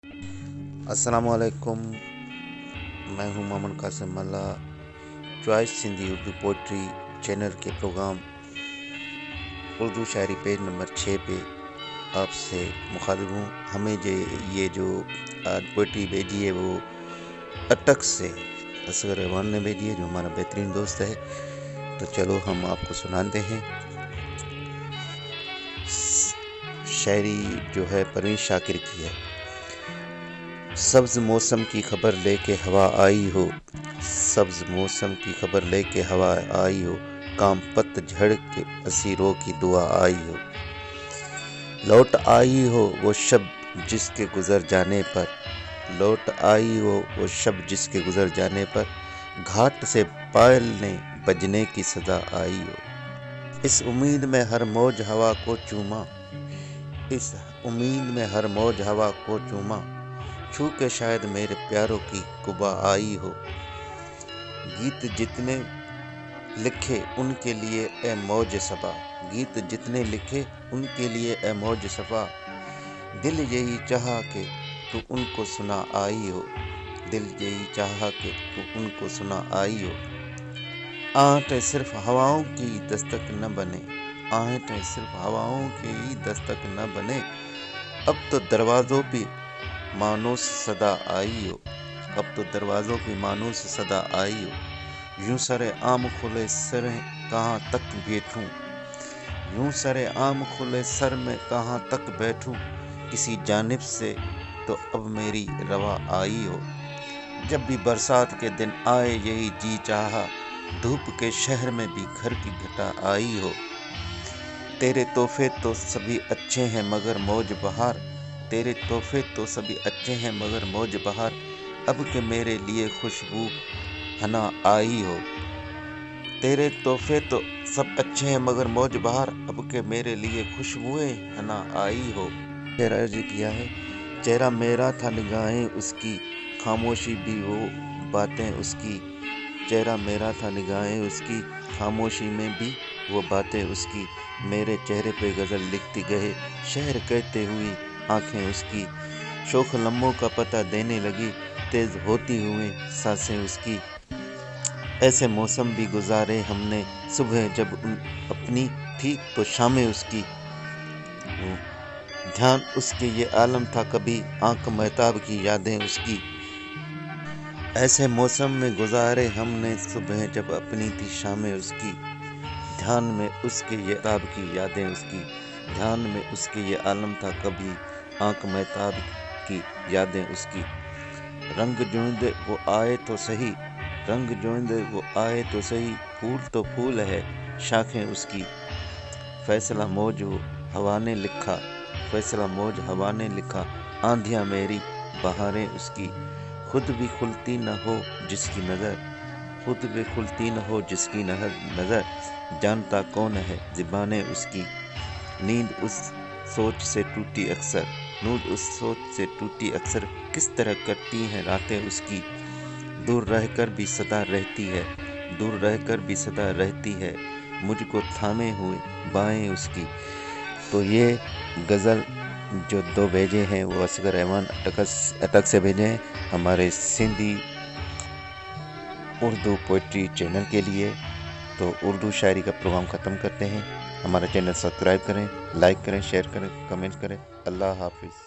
अस्सलाम वालेकुम। मैं हूं Mohammad Qasim Malla. Choice Sindhi Urdu poetry channel के प्रोग्राम उर्दू शायरी पेज नंबर 6 पे आपसे मुखातिब हूँ। हमें ये जो आज पोइट्री भेजी है वो अटक से असगर रहमान ने भेजी है, जो हमारा बेहतरीन दोस्त है। तो चलो हम आपको सुनाते हैं। शायरी जो है परवीन शाकिर की है। सब्ज मौसम की खबर लेके हवा आई हो, सब्ज मौसम की खबर लेके हवा आई हो, काम पतझड़ के असीरों की दुआ आई हो। लौट आई हो वो शब जिसके गुजर जाने पर, लौट आई हो वो शब जिसके गुजर जाने पर, घाट से पायल ने बजने की सदा आई हो। इस उम्मीद में हर मौज हवा को चूमा, इस उम्मीद में हर मौज हवा को चूमा, छू के शायद मेरे प्यारों की कुबा आई हो। गीत जितने लिखे उनके लिए ए मौज सबा, गीत जितने लिखे उनके लिए ए मौज सबा, दिल यही चाहा कि तू उनको सुना आई हो, दिल यही चाहा कि तू उनको सुना आई हो। आहटें सिर्फ हवाओं की दस्तक न बने, आहटें सिर्फ हवाओं की ही दस्तक न बने, अब तो दरवाज़ों पे मानूस सदा आई हो, अब तो दरवाज़ों पे मानूस सदा आई हो। यूं सरे आम खुले सर कहाँ तक बैठूं, यूं सरे आम खुले सर में कहाँ तक बैठूं, किसी जानिब से तो अब मेरी रवा आई हो। जब भी बरसात के दिन आए यही जी चाहा, धूप के शहर में भी घर की घटा आई हो। तेरे तोहफे तो सभी अच्छे हैं मगर मौज बहार, तेरे तोहफे तो सभी अच्छे हैं मगर मौज बहार, अब के मेरे लिए खुशबू हना आई हो। तेरे तोहफे तो सब अच्छे हैं मगर मौज बहार, अब के मेरे लिए खुशबुएं हना आई हो। चेहरा अर्ज किया है, चेहरा मेरा था निगाहें उसकी, खामोशी भी वो बातें उसकी, चेहरा मेरा था निगाहें उसकी, खामोशी में भी वो बातें उसकी, मेरे चेहरे पे गज़ल लिखती गए शहर कहते हुई आंखें उसकी, शोख लम्हों का पता देने लगी तेज होती हुई सांसें उसकी। ऐसे मौसम भी गुजारे हमने सुबह जब अपनी थी तो शामें उसकी, ध्यान उसके ये आलम था कभी आंख महताब की यादें उसकी। ऐसे मौसम में गुजारे हमने सुबह जब अपनी थी शामें उसकी, ध्यान में उसके ये ताब की यादें उसकी, ध्यान में उसके ये आलम था कभी आंख महताब की यादें उसकी। रंग जोंदे वो आए तो सही, रंग जोंदे वो आए तो सही, फूल तो फूल है शाखें उसकी, फैसला मौज हवा ने लिखा, फैसला मौज हवा ने लिखा, आंधियां मेरी बहारें उसकी। खुद भी खुलती न हो जिसकी नज़र, खुद भी खुलती न हो जिसकी नज़र, जानता कौन है ज़बानें उसकी। नींद उस सोच से टूटी अक्सर, नींद उस सोच से टूटी अक्सर, किस तरह कटती हैं रातें उसकी। दूर रहकर भी सदा रहती है, दूर रहकर भी सदा रहती है, मुझको थामे हुए बाएं उसकी। तो ये गज़ल जो 2 भेजे हैं वो असगर रहमान अटक से भेजे हैं हमारे सिंधी उर्दू पोइट्री चैनल के लिए। तो उर्दू शायरी का प्रोग्राम ख़त्म करते हैं। हमारा चैनल सब्सक्राइब करें, लाइक करें, शेयर करें, कमेंट करें। अल्लाह हाफिज़।